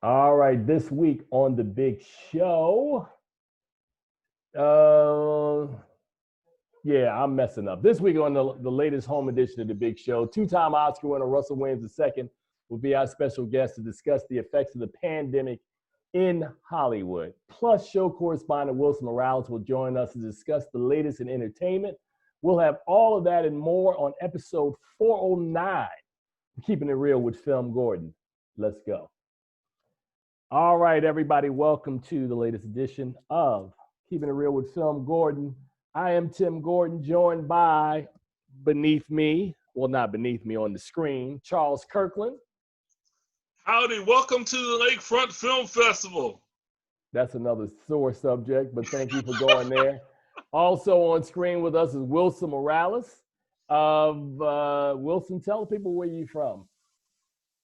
All right, this week on the big show. Uh, yeah, I'm messing up. This week on the latest home edition of the big show, two-time Oscar winner Russell Williams II will be our special guest to discuss the effects of the pandemic in Hollywood. Plus, show correspondent Wilson Morales will join us to discuss the latest in entertainment. We'll have all of that and more on episode 409, Keeping It Real with FilmGordon. Let's go. All right, everybody, welcome to the latest edition of Keeping It Real with FilmGordon. I am Tim Gordon, joined by, beneath me, well, not beneath me on the screen, Charles Kirkland. Howdy, welcome to the Lakefront Film Festival. That's another sore subject, but thank you for going there. Also on screen with us is Wilson Morales of Wilson. Tell people where you're from.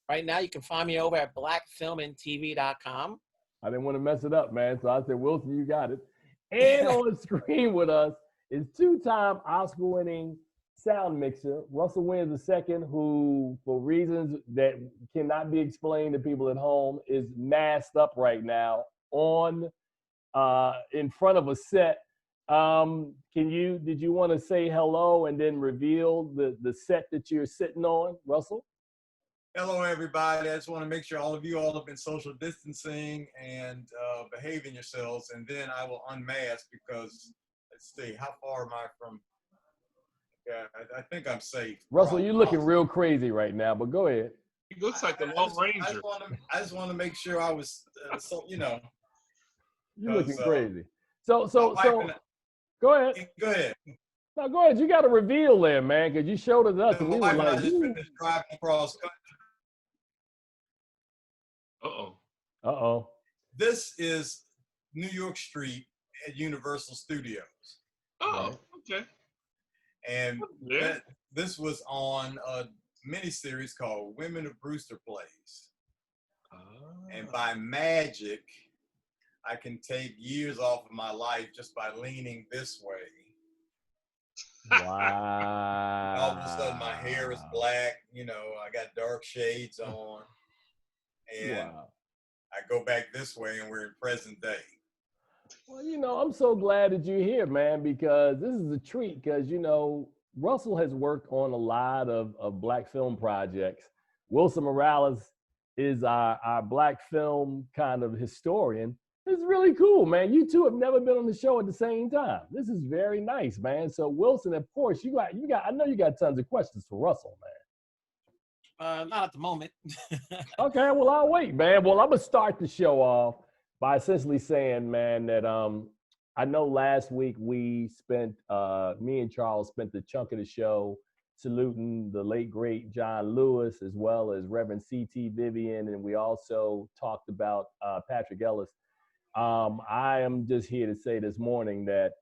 Right now, you can find me over at blackfilmandtv.com. I didn't want to mess it up, man. So I said, Wilson, you got it. And on screen with us is two-time Oscar-winning sound mixer, Russell Williams II, who, for reasons that cannot be explained to people at home, is masked up right now on in front of a set. Did you want to say hello and then reveal the set that you're sitting on, Russell? Hello, everybody. I just want to make sure all of you all have been social distancing and behaving yourselves, and then I will unmask because, let's see, how far am I from? Yeah, I think I'm safe. Russell, you're looking real crazy right now, but go ahead. He looks like the Lone Ranger. I just want to make sure I was, You're looking crazy. So go ahead. Go ahead. No, go ahead. You got to reveal there, man, because you showed it us, and we were like, just finished driving across country. Uh-oh. This is New York Street at Universal Studios. Oh, okay. And this was on a miniseries called Women of Brewster Plays. And by magic, I can take years off of my life just by leaning this way. Wow. All of a sudden, my hair is black. I got dark shades on. And I go back this way, and we're in present day. Well, I'm so glad that you're here, man, because this is a treat because, Russell has worked on a lot of Black film projects. Wilson Morales is our Black film kind of historian. It's really cool, man. You two have never been on the show at the same time. This is very nice, man. So Wilson, of course, I know you got tons of questions for Russell, man. Not at the moment. Okay, well, I'll wait, man. Well, I'm going to start the show off by essentially saying, man, that I know last week me and Charles spent the chunk of the show saluting the late, great John Lewis, as well as Reverend C.T. Vivian, and we also talked about Patrick Ellis. I am just here to say this morning that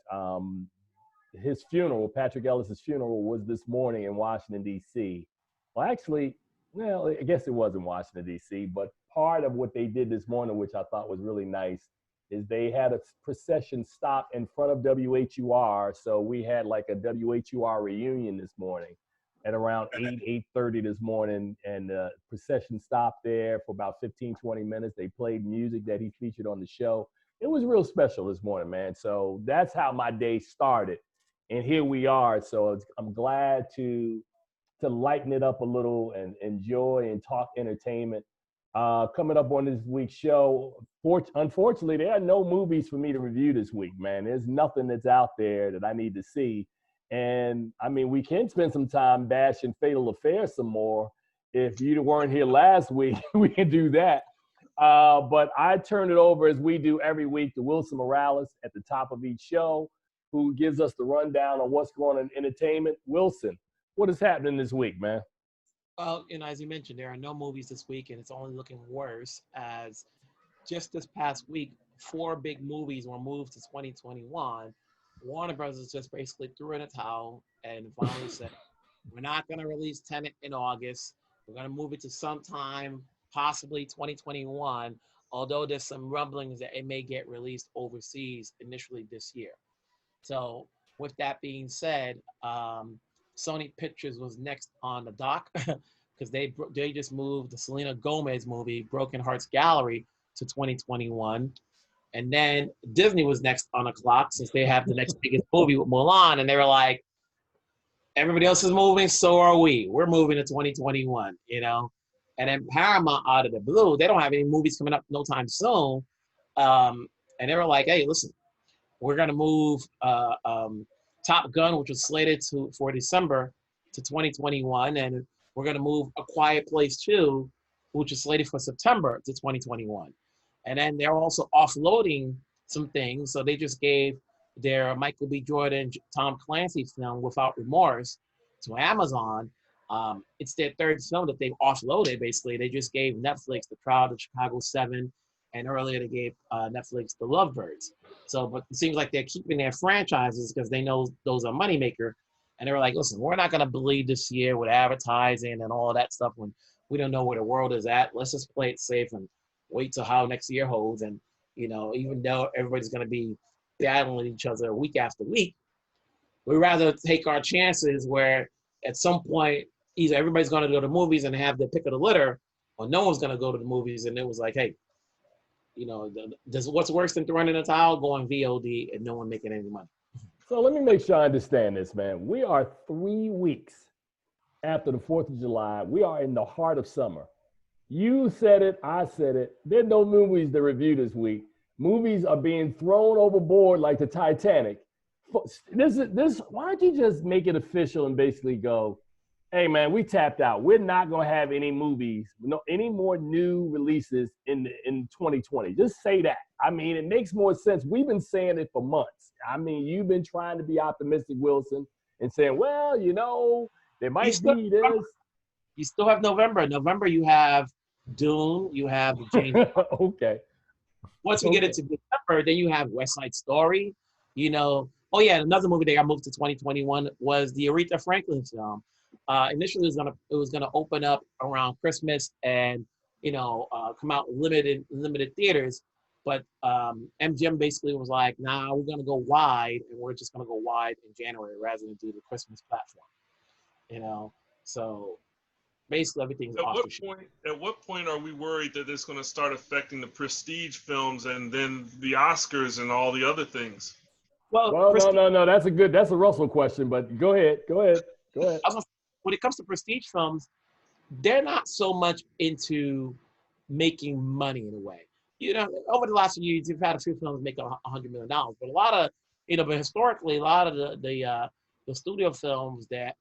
his funeral, Patrick Ellis's funeral, was this morning in Washington, D.C. Well, actually, I guess it was in Washington, D.C., but part of what they did this morning, which I thought was really nice, is they had a procession stop in front of WHUR. So we had like a WHUR reunion this morning at around 8:30 this morning. And the procession stopped there for about 15, 20 minutes. They played music that he featured on the show. It was real special this morning, man. So that's how my day started. And here we are. So I'm glad to lighten it up a little and enjoy and talk entertainment. Coming up on this week's show, unfortunately, there are no movies for me to review this week, man. There's nothing that's out there that I need to see. And, I mean, we can spend some time bashing Fatal Affair some more. If you weren't here last week, we can do that. But I turn it over, as we do every week, to Wilson Morales at the top of each show, who gives us the rundown on what's going on in entertainment. Wilson, what is happening this week, man? Well, as you mentioned, there are no movies this week, and it's only looking worse as just this past week, 4 big movies were moved to 2021. Warner Brothers just basically threw in a towel and finally said, we're not going to release Tenet in August. We're going to move it to sometime, possibly 2021, although there's some rumblings that it may get released overseas initially this year. So with that being said, Sony Pictures was next on the dock because they just moved the Selena Gomez movie Broken Hearts Gallery to 2021. And then Disney was next on the clock since they have the next biggest movie with Mulan. And they were like, everybody else is moving, so are we. We're moving to 2021, you know? And then Paramount, out of the blue, they don't have any movies coming up no time soon. And they were like, hey, listen, we're going to move Top Gun, which was slated for December, to 2021. And we're going to move A Quiet Place 2, which is slated for September, to 2021. And then they're also offloading some things. So they just gave their Michael B. Jordan, Tom Clancy film, Without Remorse, to Amazon. It's their third film that they've offloaded, basically. They just gave Netflix The Trial of Chicago 7, and earlier they gave Netflix The Lovebirds. So, but it seems like they're keeping their franchises because they know those are moneymaker. And they were like, listen, we're not going to bleed this year with advertising and all of that stuff when we don't know where the world is at. Let's just play it safe and wait till how next year holds. And, you know, even though everybody's going to be battling each other week after week, we'd rather take our chances where at some point either everybody's going to go to movies and have their pick of the litter, or no one's going to go to the movies. And it was like, hey, you know, what's worse than throwing in a towel? Going VOD and no one making any money. So let me make sure I understand this, man. We are 3 weeks after the 4th of July. We are in the heart of summer. You said it, I said it. There's no movies to review this week. Movies are being thrown overboard like the Titanic. Why don't you just make it official and basically go, hey, man, we tapped out. We're not going to have any movies, any more new releases in 2020. Just say that. I mean, it makes more sense. We've been saying it for months. I mean, you've been trying to be optimistic, Wilson, and saying, well, you know, there might be this. You still have November. November, you have Dune. You have James. Okay. Once we get into December, then you have West Side Story. You know, oh yeah, another movie that got moved to 2021 was the Aretha Franklin film. Initially, it was gonna open up around Christmas and come out limited theaters, but MGM basically was like, nah, we're gonna go wide, and we're just gonna go wide in January rather than do the Christmas platform. You know, so basically everything's off the show. At what point are we worried that it's going to start affecting the prestige films and then the Oscars and all the other things? Well, no. That's a Russell question, but go ahead. When it comes to prestige films, they're not so much into making money in a way. You know, over the last few years, you've had a few films make $100 million, but a lot of, but historically, a lot of the studio films that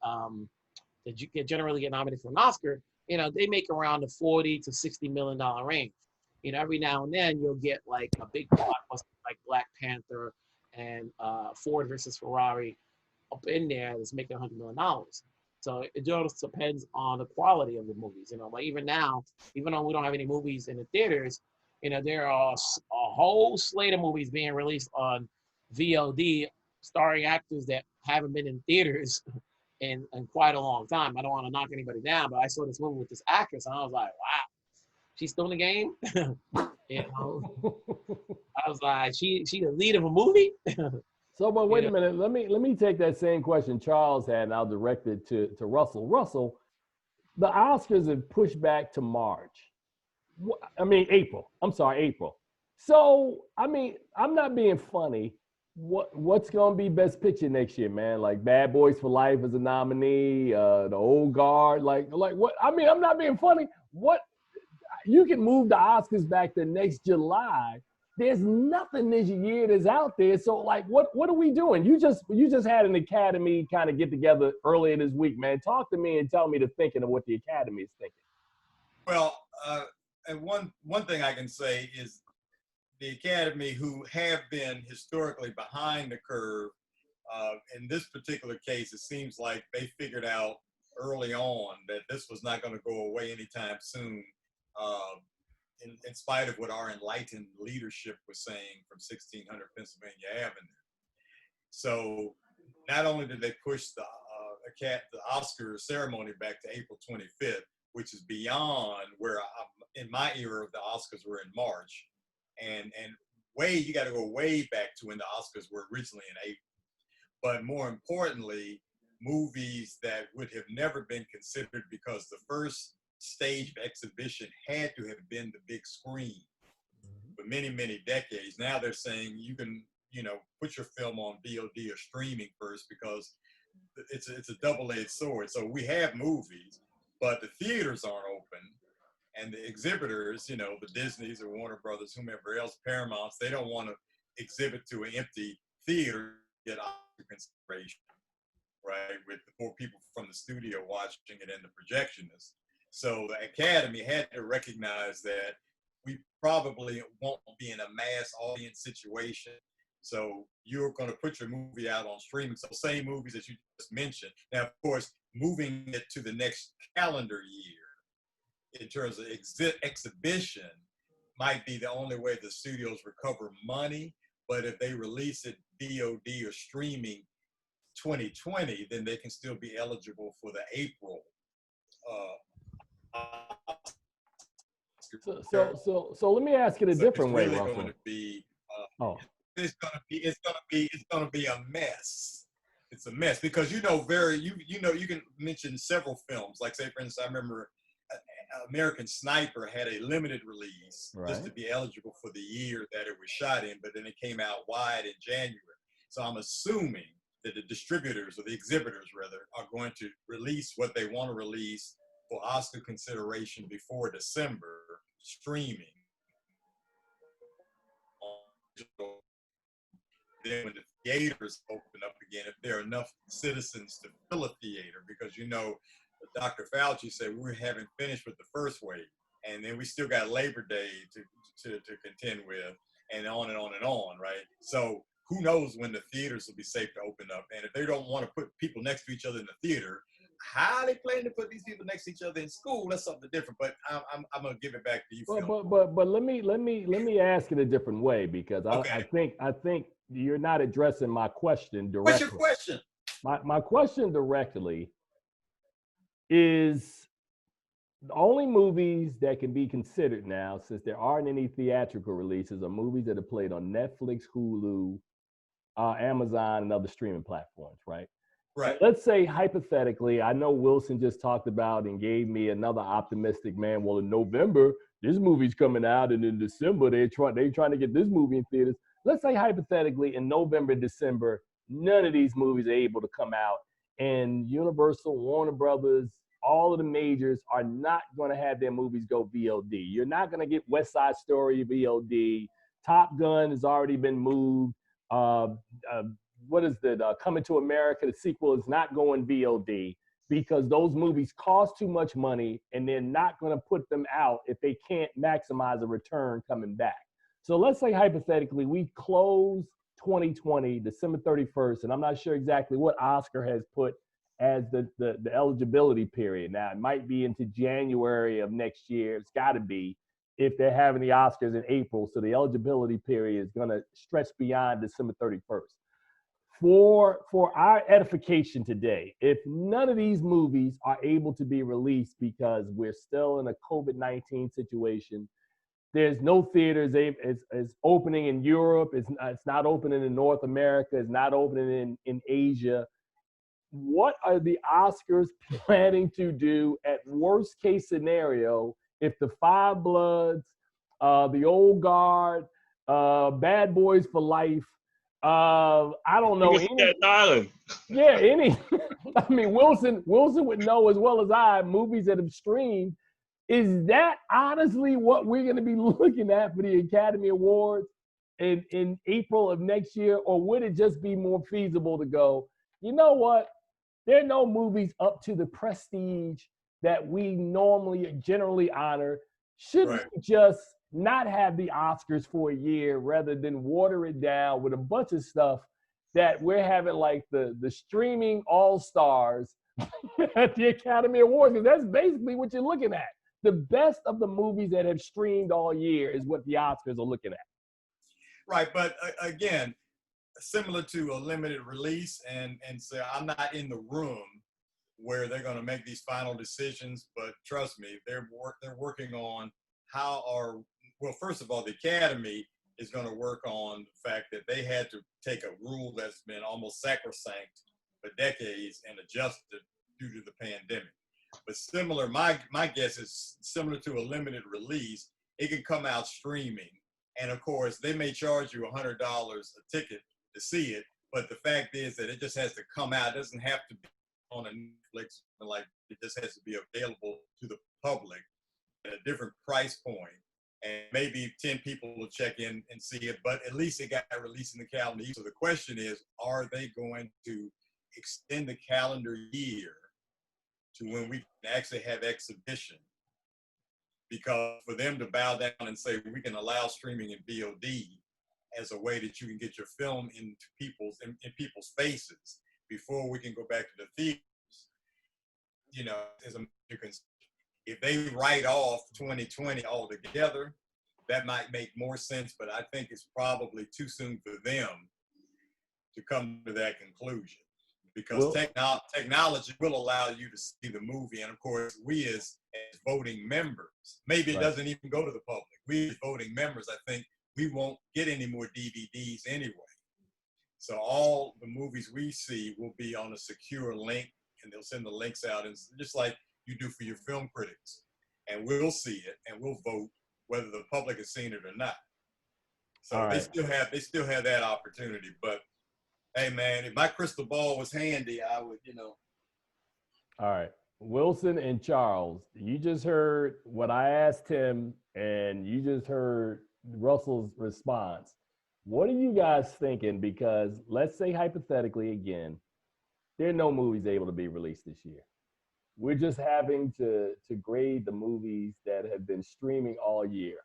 you can generally get nominated for an Oscar, they make around the $40 to $60 million range. Every now and then you'll get like a big blockbuster like Black Panther and Ford versus Ferrari up in there that's making $100 million. So it just depends on the quality of the movies. Like even now, even though we don't have any movies in the theaters, there are a whole slate of movies being released on VOD starring actors that haven't been in theaters in quite a long time. I don't want to knock anybody down, but I saw this movie with this actress and I was like, wow, she's still in the game. I was like, she the lead of a movie. So, but wait a minute. Let me take that same question Charles had, and I'll direct it to Russell. Russell, the Oscars have pushed back to March. April. I'm sorry, April. So, I'm not being funny. What's gonna be Best Picture next year, man? Like Bad Boys for Life as a nominee, The Old Guard, like what? I'm not being funny. What? You can move the Oscars back to next July. There's nothing this year that's out there. So like, what are we doing? You just had an Academy kind of get together earlier this week, man. Talk to me and tell me the thinking of what the Academy is thinking. Well, and one thing I can say is the Academy, who have been historically behind the curve, in this particular case, it seems like they figured out early on that this was not going to go away anytime soon, in spite of what our enlightened leadership was saying from 1600 Pennsylvania Avenue. So not only did they push the Oscar ceremony back to April 25th, which is beyond where in my era the Oscars were in March, and you got to go way back to when the Oscars were originally in April. But more importantly, movies that would have never been considered because the first stage of exhibition had to have been the big screen for many, many decades. Now they're saying you can, put your film on VOD or streaming first, because it's a double-edged sword. So we have movies, but the theaters aren't open, and the exhibitors, the Disneys or Warner Brothers, whomever else, Paramounts, they don't want to exhibit to an empty theater to get consideration, right? With the 4 people from the studio watching it and the projectionists. So the Academy had to recognize that we probably won't be in a mass audience situation. So you're going to put your movie out on streaming. So same movies that you just mentioned. Now, of course, moving it to the next calendar year in terms of exhibition might be the only way the studios recover money. But if they release it VOD or streaming 2020, then they can still be eligible for the April. So let me ask it a different way, really Russell. Going to be, it's going to be a mess. It's a mess because you can mention several films. Like, say, for instance, I remember American Sniper had a limited release just to be eligible for the year that it was shot in, but then it came out wide in January. So I'm assuming that the distributors, or the exhibitors rather, are going to release what they want to release for Oscar consideration before December, streaming. Then when the theaters open up again, if there are enough citizens to fill a theater, because Dr. Fauci said we haven't finished with the first wave, and then we still got Labor Day to contend with, and on and on and on, right? So who knows when the theaters will be safe to open up? And if they don't want to put people next to each other in the theater, how are they planning to put these people next to each other in school? That's something different. But I'm gonna give it back to you. But let me ask it a different way, because I think you're not addressing my question directly. What's your question? My question directly is, the only movies that can be considered now, since there aren't any theatrical releases, are movies that are played on Netflix, Hulu, Amazon, and other streaming platforms, right? Right. Let's say hypothetically, I know Wilson just talked about and gave me another optimistic, man. Well, in November, this movie's coming out, and in December, they're trying to get this movie in theaters. Let's say hypothetically, in November, December, none of these movies are able to come out, and Universal, Warner Brothers, all of the majors are not going to have their movies go VOD. You're not going to get West Side Story VOD. Top Gun has already been moved. What is the Coming to America? The sequel is not going VOD because those movies cost too much money, and they're not going to put them out if they can't maximize a return coming back. So let's say hypothetically we close 2020, December 31st, and I'm not sure exactly what Oscar has put as the eligibility period. Now, it might be into January of next year. It's got to be, if they're having the Oscars in April. So the eligibility period is going to stretch beyond December 31st. For our edification today, if none of these movies are able to be released because we're still in a COVID-19 situation, there's no theaters. It's opening in Europe. It's not opening in North America. It's not opening in Asia. What are the Oscars planning to do at worst case scenario if the Five Bloods, the Old Guard, Bad Boys for Life, I don't know. Island. Yeah, any. I mean, Wilson would know as well as I, movies that have streamed. Is that honestly what we're going to be looking at for the Academy Awards in April of next year? Or would it just be more feasible to go, you know what? There are no movies up to the prestige that we normally generally honor. Shouldn't we just not have the Oscars for a year rather than water it down with a bunch of stuff that we're having, like the streaming all-stars at the Academy Awards? Because that's basically what you're looking at. The best of the movies that have streamed all year is what the Oscars are looking at. Right, but again, similar to a limited release, and so I'm not in the room where they're going to make these final decisions, but trust me, they're working on well, first of all, the Academy is going to work on the fact that they had to take a rule that's been almost sacrosanct for decades and adjust it due to the pandemic. But similar, my guess is similar to a limited release. It can come out streaming, and of course, they may charge you $100 a ticket to see it. But the fact is that it just has to come out. It doesn't have to be on a Netflix. Like, it just has to be available to the public at a different price point. And maybe 10 people will check in and see it, but at least it got released in the calendar year. So the question is, are they going to extend the calendar year to when we can actually have exhibition? Because for them to bow down and say we can allow streaming in VOD as a way that you can get your film into in people's faces before we can go back to the theaters, you know, as a major concern. If they write off 2020 altogether, that might make more sense, but I think it's probably too soon for them to come to that conclusion, because technology will allow you to see the movie. And of course, we as voting members, maybe it doesn't even go to the public. We as voting members, I think we won't get any more DVDs anyway. So all the movies we see will be on a secure link, and they'll send the links out, and just like you do for your film critics, and we'll see it and we'll vote whether the public has seen it or not. So they still have that opportunity. But hey, man, if my crystal ball was handy, I would, you know. All right, Wilson and Charles, you just heard what I asked him, and you just heard Russell's response. What are you guys thinking? Because let's say hypothetically again, there are no movies able to be released this year. We're just having to grade the movies that have been streaming all year.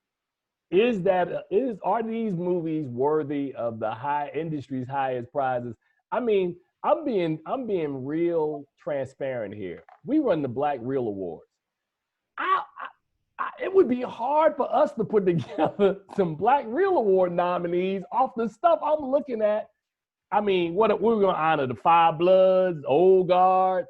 Are these movies worthy of the industry's highest prizes? I mean, I'm being real transparent here. We run the Black Reel Awards. It would be hard for us to put together some Black Reel Award nominees off the stuff I'm looking at. I mean, we're going to honor the Five Bloods, Old Guard,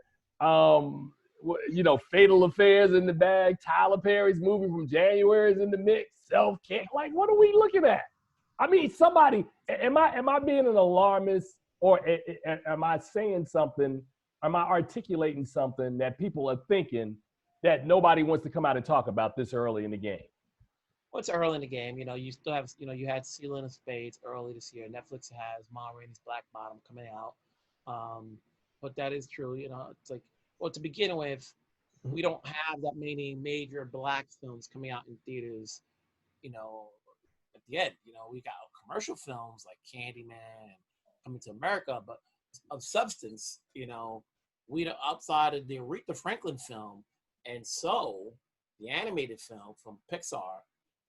you know, Fatal Affairs in the bag, Tyler Perry's movie from January is in the mix, Self-Care. Like, what are we looking at? I mean, somebody, am I being an alarmist, or am I saying something, am I articulating something that people are thinking that nobody wants to come out and talk about this early in the game? Well, it's early in the game. You know, you still have, you know, you had Ceiling of Spades early this year. Netflix has Ma Rainey's Black Bottom coming out. But that is true. You know, it's like, well, to begin with, we don't have that many major Black films coming out in theaters, you know, at the end. You know, we got commercial films like Candyman and Coming to America, but of substance, you know, we outside of the Aretha Franklin film and So, the animated film from Pixar,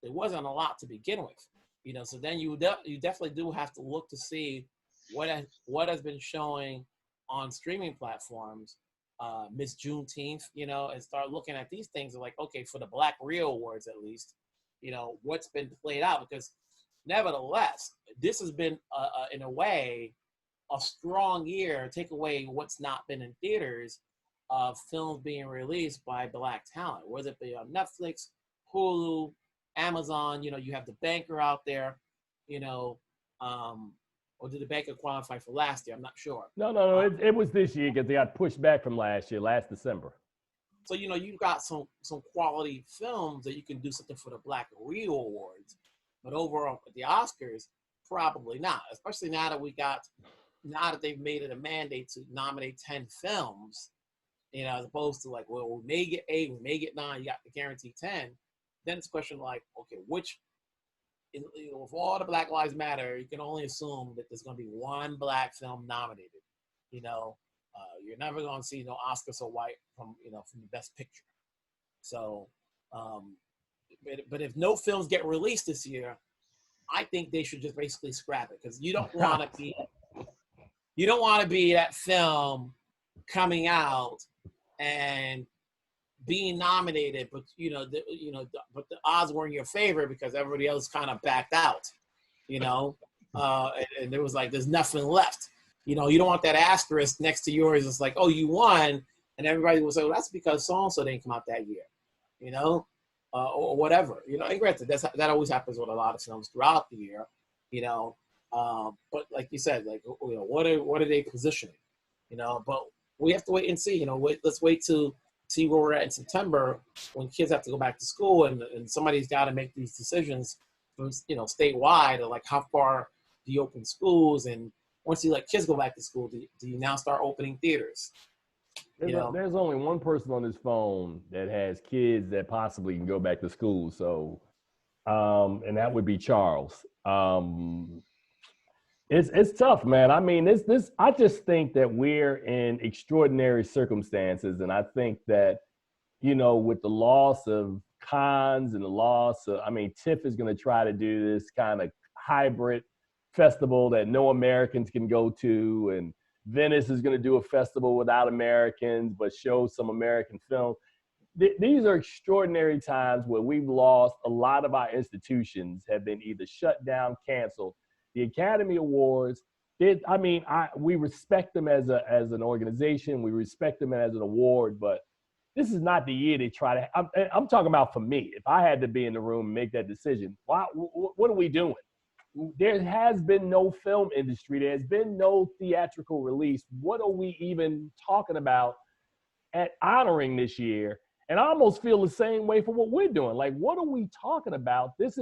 there wasn't a lot to begin with. You know, so then you definitely do have to look to see what has been showing on streaming platforms, Miss Juneteenth, you know, and start looking at these things like, okay, for the Black Reel Awards at least, you know, what's been played out, because nevertheless, this has been, in a way, a strong year, take away what's not been in theaters, of films being released by Black talent, whether it be on Netflix, Hulu, Amazon. You know, you have The Banker out there, you know, or did The Banker qualify for last year? I'm not sure. No. It was this year because they got pushed back from last December. So, you know, you've got some quality films that you can do something for the Black Reel Awards, but overall at the Oscars, probably not. Especially now that they've made it a mandate to nominate 10 films, you know, as opposed to like, well, we may get 8, we may get 9, you got to guarantee 10. Then it's a question like, okay, which, you know, with all the Black Lives Matter, you can only assume that there's going to be one Black film nominated. You know, you're never going to see no Oscar so white from the Best Picture. So, but if no films get released this year, I think they should just basically scrap it, because you don't want to be that film coming out and being nominated, but but the odds were in your favor because everybody else kind of backed out, you know, and there was like, there's nothing left. You know, you don't want that asterisk next to yours. It's like, oh, you won, and everybody will say, well, that's because so-and-so didn't come out that year, you know, or whatever. You know, and granted, that always happens with a lot of films throughout the year, you know. But like you said, like, you know, what are they positioning, you know? But we have to wait and see. You know, let's wait till see where we're at in September when kids have to go back to school and somebody's got to make these decisions from, statewide, or like how far do you open schools, and once you let kids go back to school, do you now start opening theaters? There's only one person on this phone that has kids that possibly can go back to school. So, and that would be Charles. It's tough, man. I mean, I just think that we're in extraordinary circumstances. And I think that, with the loss of cons and the loss of, TIFF is going to try to do this kind of hybrid festival that no Americans can go to. And Venice is going to do a festival without Americans, but show some American film. These are extraordinary times where we've lost a lot of our institutions have been either shut down, canceled. The Academy Awards, we respect them as an organization. We respect them as an award, but this is not the year they try to. I'm talking about for me. If I had to be in the room and make that decision, what are we doing? There has been no film industry. There's been no theatrical release. What are we even talking about at honoring this year? And I almost feel the same way for what we're doing. Like, what are we talking about? This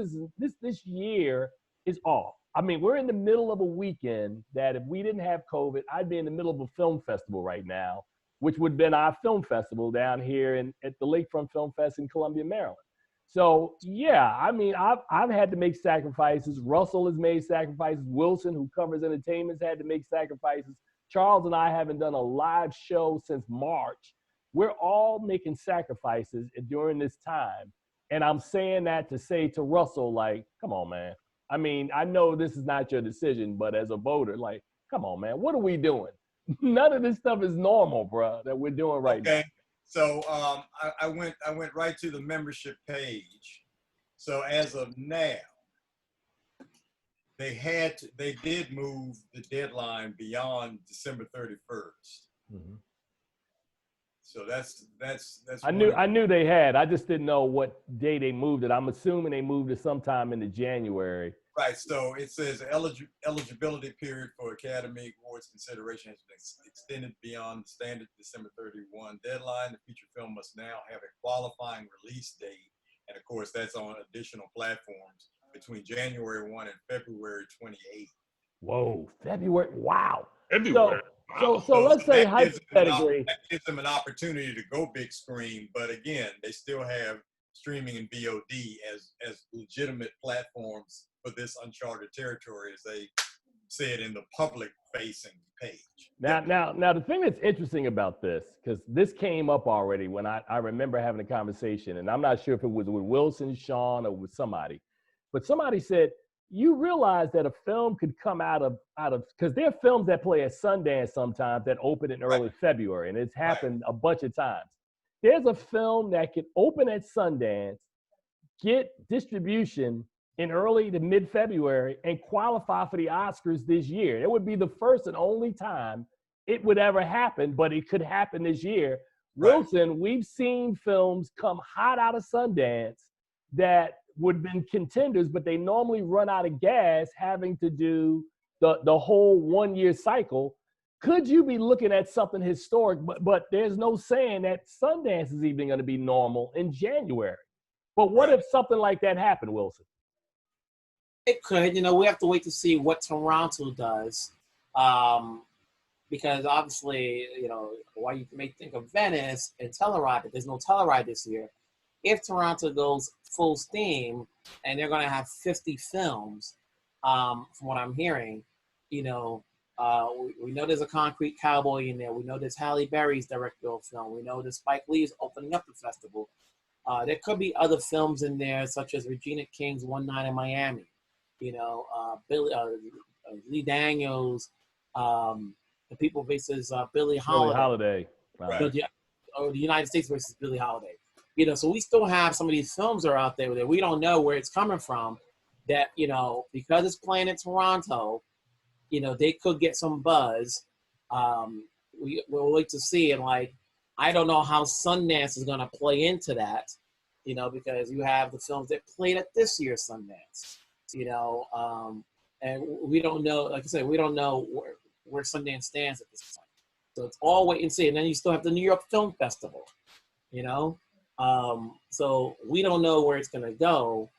year is off. We're in the middle of a weekend that if we didn't have COVID, I'd be in the middle of a film festival right now, which would have been our film festival down here at the Lakefront Film Fest in Columbia, Maryland. So, yeah, I've had to make sacrifices. Russell has made sacrifices. Wilson, who covers entertainment, has had to make sacrifices. Charles and I haven't done a live show since March. We're all making sacrifices during this time. And I'm saying that to say to Russell, like, come on, man. I know this is not your decision, but as a voter, like, come on, man, what are we doing? None of this stuff is normal, bro, that we're doing right now. So I went right to the membership page. So as of now, they did move the deadline beyond December 31st. Mm-hmm. So that's. I knew they had. I just didn't know what day they moved it. I'm assuming they moved it sometime into January. Right. So it says eligibility period for Academy Awards consideration has been extended beyond the standard December 31 deadline. The feature film must now have a qualifying release date, and of course that's on additional platforms between January 1 and February 28. Whoa, February! Wow. February. So let's say hypothetically, that gives them an opportunity to go big screen, but again, they still have streaming and VOD as legitimate platforms for this uncharted territory, as they said in the public-facing page. Now, the thing that's interesting about this, because this came up already when I remember having a conversation, and I'm not sure if it was with Wilson, Sean, or with somebody, but somebody said, you realize that a film could come out of because there are films that play at Sundance sometimes that open in early February, and it's happened a bunch of times. There's a film that could open at Sundance, get distribution in early to mid-February, and qualify for the Oscars this year. It would be the first and only time it would ever happen, but it could happen this year. Right. Wilson, we've seen films come hot out of Sundance that would have been contenders, but they normally run out of gas having to do the whole 1 year cycle. Could you be looking at something historic, but there's no saying that Sundance is even going to be normal in January. But what if something like that happened, Wilson? It could. We have to wait to see what Toronto does. Because obviously, while you may think of Venice and Telluride, but there's no Telluride this year. If Toronto goes full steam and they're going to have 50 films, from what I'm hearing, we know there's a Concrete Cowboy in there. We know there's Halle Berry's director of film. We know that Spike Lee's opening up the festival. There could be other films in there, such as Regina King's One Night in Miami. Lee Daniels, The People versus Billie Holiday. Right. Or the United States versus Billie Holiday. So we still have some of these films that are out there that we don't know where it's coming from. That because it's playing in Toronto, they could get some buzz. We'll wait to see. And I don't know how Sundance is going to play into that. Because you have the films that played at this year's Sundance. And we don't know. Like I said, we don't know where Sundance stands at this point. So it's all wait and see. And then you still have the New York Film Festival. you know? So we don't know where it's going to go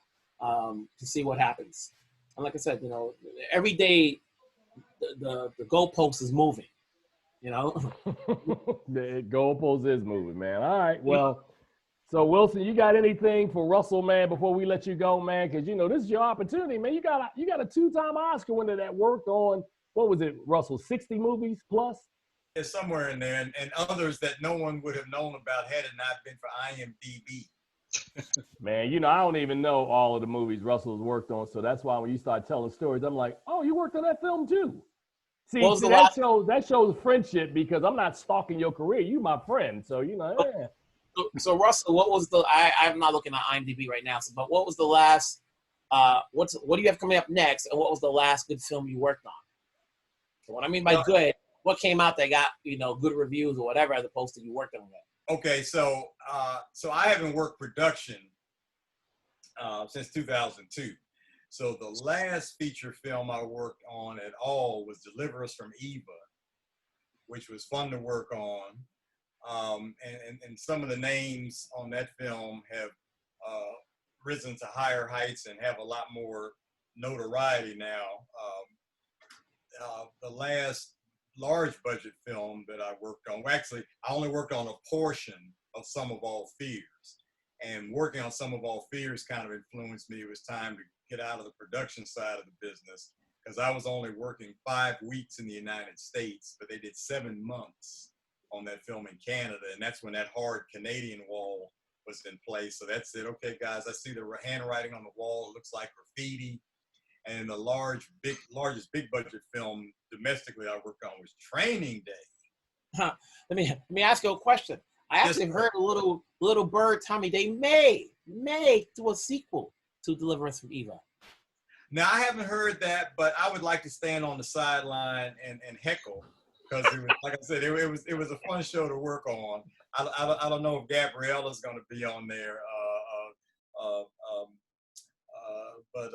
to see what happens. And like I said, you know, every day the goalpost is moving, you know? The goalpost is moving, man. All right, well, so Wilson, you got anything for Russell, man, before we let you go, man? Because, you know, this is your opportunity, man. You got a 2-time Oscar winner that worked on, what was it, Russell, 60 movies plus? It's somewhere in there, and others that no one would have known about had it not been for IMDb. Man, you know, I don't even know all of the movies Russell's worked on, so that's why when you start telling stories, I'm like, oh, you worked on that film too. See that shows friendship, because I'm not stalking your career. You my friend, so you know. Yeah. So Russell, what was the? I'm not looking at IMDb right now, but what was the last? What do you have coming up next? And what was the last good film you worked on? So what I mean by good, what came out that got, you know, good reviews or whatever, as opposed to you worked on it? Okay, so I haven't worked production since 2002. So the last feature film I worked on at all was Deliver Us from Eva, which was fun to work on. And some of the names on that film have risen to higher heights and have a lot more notoriety now. The last large budget film that I worked on, well, actually, I only worked on a portion of Sum of All Fears. And working on Sum of All Fears kind of influenced me. It was time to get out of the production side of the business, because I was only working 5 weeks in the United States, but they did 7 months on that film in Canada. And that's when that hard Canadian wall was in place. So that's it. Okay, guys, I see the handwriting on the wall. It looks like graffiti. And the largest big budget film domestically I worked on was Training Day. Let me ask you a question. I actually heard a little bird tell me they may do a sequel to Deliver Us from Eva. Now, I haven't heard that, but I would like to stand on the sideline and heckle, because it was, like I said, it was a fun show to work on. I don't know if Gabriella's going to be on there, but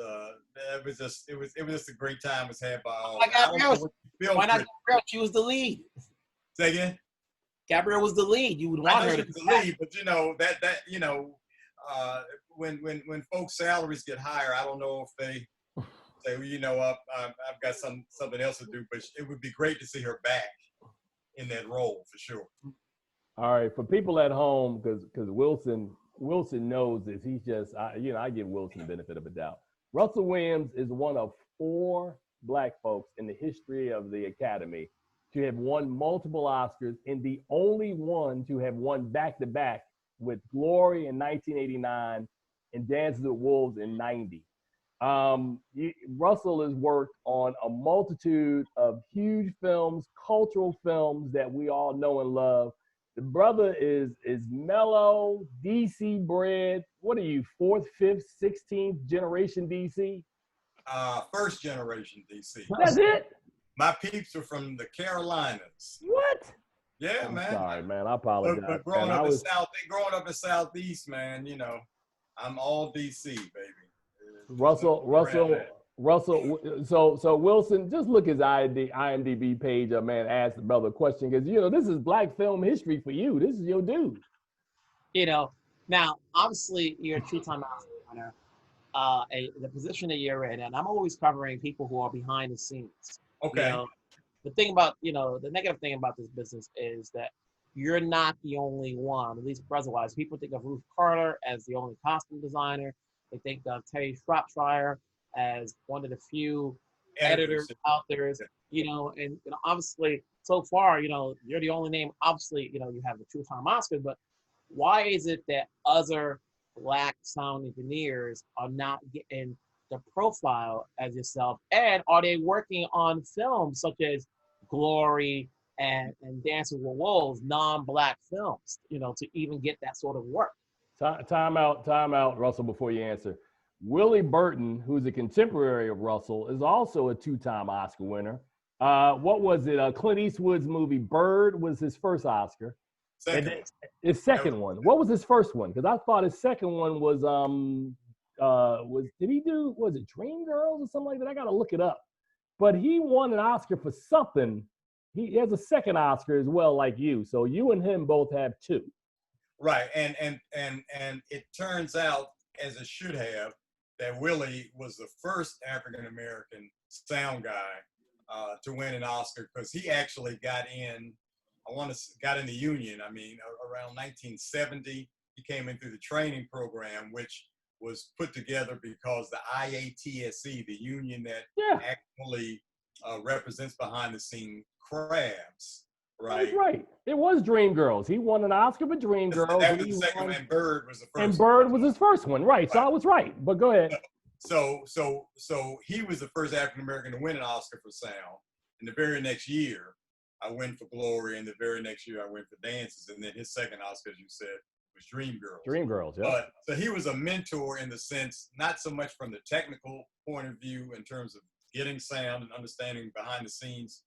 it was just a great time was had by all. Why not Gabrielle? She was the lead. Say again? Gabrielle was the lead. You would want her to be the lead, but you know that you know, when folks' salaries get higher, I don't know if they say, well, you know, I've got something else to do, but it would be great to see her back in that role for sure. All right, for people at home, because Wilson knows this. He's just, I give Wilson the benefit of a doubt. Russell Williams is one of 4 Black folks in the history of the Academy to have won multiple Oscars, and the only one to have won back-to-back with Glory in 1989 and Dances with Wolves in 90. Russell has worked on a multitude of huge films, cultural films that we all know and love. The brother is mellow, DC bred. What are you, 4th, 5th, 16th generation DC? First generation DC. That's it? My peeps are from the Carolinas. What? Yeah, I'm man. sorry, man. I apologize. But growing up in Southeast, man, you know, I'm all DC, baby. Russell. So Wilson, just look his IMDb page up, man. Ask the brother a question, because you know this is Black film history for you. This is your dude. You know, now obviously you're a 2-time Oscar winner. The position that you're in, and I'm always covering people who are behind the scenes. Okay. You know, the thing about, you know, the negative thing about this business is that you're not the only one, at least present-wise. People think of Ruth Carter as the only costume designer. They think of Terry Shropshire as one of the few editors out there, you know, and you know, obviously so far, you know, you're the only name. Obviously, you know, you have the 2-time Oscars, but why is it that other Black sound engineers are not getting the profile as yourself? And are they working on films such as Glory and Dancing with Wolves, non-Black films, you know, to even get that sort of work? Time out, Russell, before you answer. Willie Burton, who's a contemporary of Russell, is also a 2-time Oscar winner. What was it? Clint Eastwood's movie Bird was his first Oscar. His second one. What was his first one? Because I thought his second one was did he do, was it Dreamgirls or something like that? I gotta look it up. But he won an Oscar for something. He has a second Oscar as well, like you. So you and him both have 2. Right, and it turns out, as it should have, that Willie was the first African American sound guy to win an Oscar, because he actually got in. Got in the union. I mean, around 1970, he came in through the training program, which was put together because the IATSE, the union that actually represents behind the scene crafts. Right. That's right. It was Dreamgirls. He won an Oscar for Dreamgirls. That was the second one, and Bird was the first. And Bird was his first one, right? So I was right. But go ahead. So he was the first African American to win an Oscar for sound. And the very next year, I went for Glory, and the very next year I went for Dances, and then his second Oscar, as you said, was Dreamgirls. Dreamgirls, yeah. But so he was a mentor in the sense, not so much from the technical point of view in terms of getting sound and understanding behind the scenes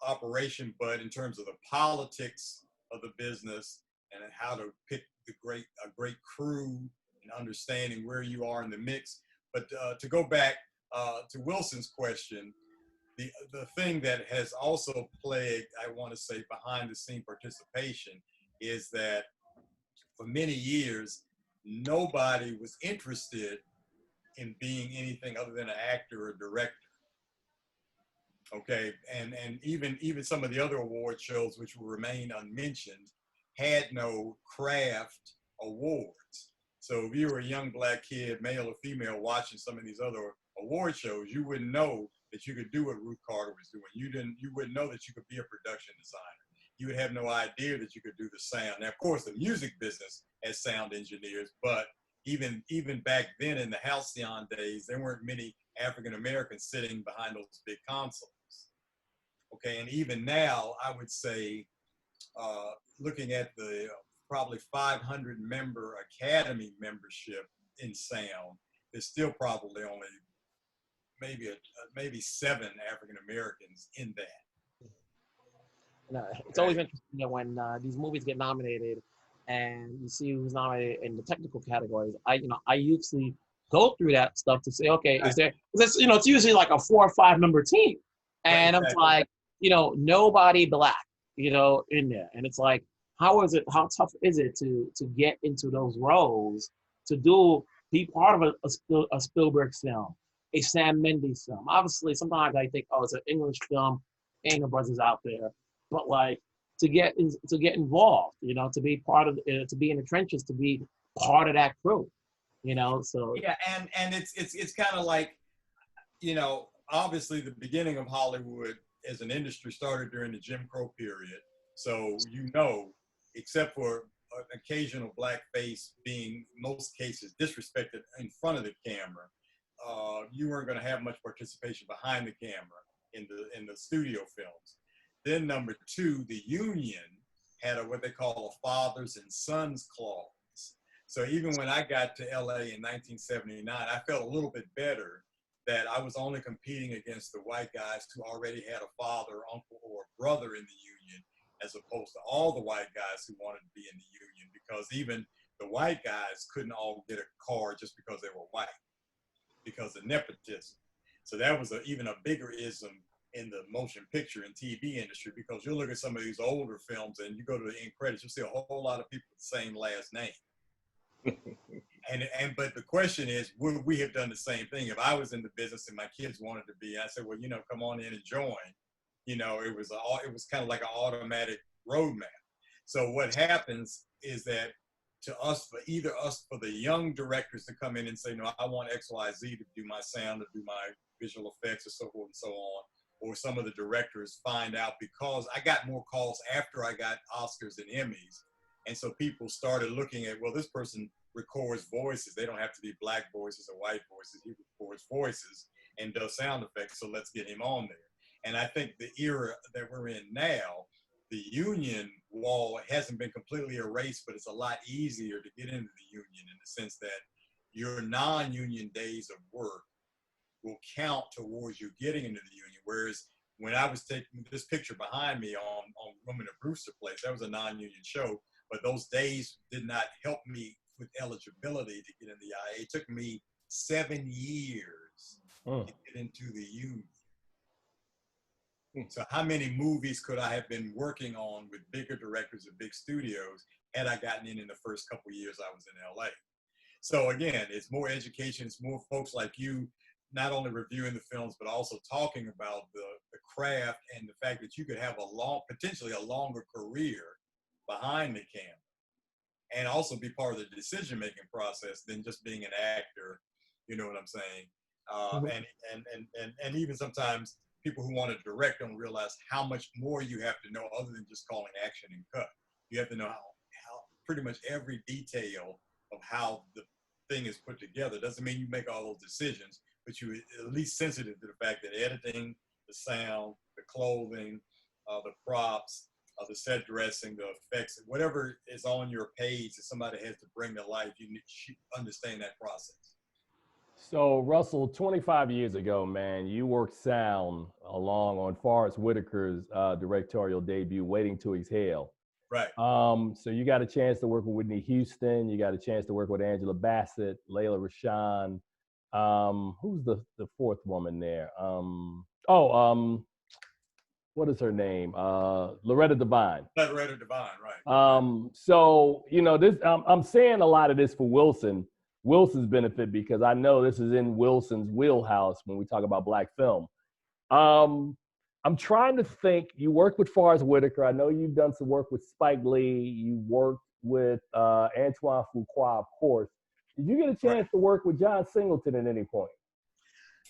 operation, but in terms of the politics of the business and how to pick a great crew and understanding where you are in the mix. But to go back to Wilson's question, the thing that has also plagued, I want to say, behind the scene participation is that for many years, nobody was interested in being anything other than an actor or director. Okay, and even some of the other award shows, which will remain unmentioned, had no craft awards. So if you were a young black kid, male or female, watching some of these other award shows, you wouldn't know that you could do what Ruth Carter was doing. You wouldn't know that you could be a production designer. You would have no idea that you could do the sound. Now, of course, the music business has sound engineers, but even back then in the halcyon days, there weren't many African Americans sitting behind those big consoles. Okay, and even now, I would say, looking at the probably 500 member Academy membership in sound, there's still probably only maybe 7 African Americans in that. It's always interesting when these movies get nominated, and you see who's nominated in the technical categories. I usually go through that stuff to say, okay, is there? It's usually like a 4 or 5 member team, and I'm like, nobody black, in there, and it's like, how tough is it to get into those roles, to be part of a Spielberg film, a Sam Mendes film? Obviously, sometimes I think, it's an English film, ain't no brothers out there, but like to get involved, to be part of, to be in the trenches, to be part of that crew, So yeah, and it's kind of like, obviously the beginning of Hollywood as an industry started during the Jim Crow period. So, except for an occasional black face being, most cases, disrespected in front of the camera, you weren't going to have much participation behind the camera in the studio films. Then number 2, the union had what they call a fathers and sons clause. So even when I got to LA in 1979, I felt a little bit better that I was only competing against the white guys who already had a father, uncle, or brother in the union, as opposed to all the white guys who wanted to be in the union, because even the white guys couldn't all get a car just because they were white, because of nepotism. So that was even a bigger ism in the motion picture and TV industry, because you'll look at some of these older films and you go to the end credits, you'll see a whole lot of people with the same last name. But the question is, would we have done the same thing if I was in the business and my kids wanted to be? I said, well, come on in and join. It was kind of like an automatic roadmap. So what happens is that for the young directors to come in and say, no, I want X, Y, Z to do my sound, to do my visual effects, or so forth and so on. Or some of the directors find out, because I got more calls after I got Oscars and Emmys. And so people started looking at, well, this person records voices. They don't have to be black voices or white voices. He records voices and does sound effects. So let's get him on there. And I think the era that we're in now, the union wall hasn't been completely erased, but it's a lot easier to get into the union, in the sense that your non-union days of work will count towards you getting into the union. Whereas when I was taking this picture behind me on Women of Brewster Place, that was a non-union show, but those days did not help me with eligibility to get in the IA. It took me 7 years to get into the union. So how many movies could I have been working on with bigger directors at big studios had I gotten in the first couple of years I was in LA. So again, it's more education. It's more folks like you, not only reviewing the films, but also talking about the craft and the fact that you could have potentially a longer career behind the camera, and also be part of the decision-making process than just being an actor. You know what I'm saying? And even sometimes people who want to direct don't realize how much more you have to know other than just calling action and cut. You have to know how pretty much every detail of how the thing is put together. Doesn't mean you make all those decisions, but you're at least sensitive to the fact that editing, the sound, the clothing, the props, the set dressing, the effects, whatever is on your page that somebody has to bring to life, you should understand that process. So Russell, 25 years ago, man, you worked sound along on Forrest Whitaker's directorial debut, Waiting to Exhale. Right. So you got a chance to work with Whitney Houston. You got a chance to work with Angela Bassett, Layla Rashawn. Who's the fourth woman there? What is her name? Loretta Devine. Loretta Devine, right. So, you know, this I'm saying a lot of this for Wilson's benefit, because I know this is in Wilson's wheelhouse when we talk about Black film. I'm trying to think. You worked with Forrest Whitaker. I know you've done some work with Spike Lee. You worked with Antoine Fuqua, of course. Did you get a chance to work with John Singleton at any point?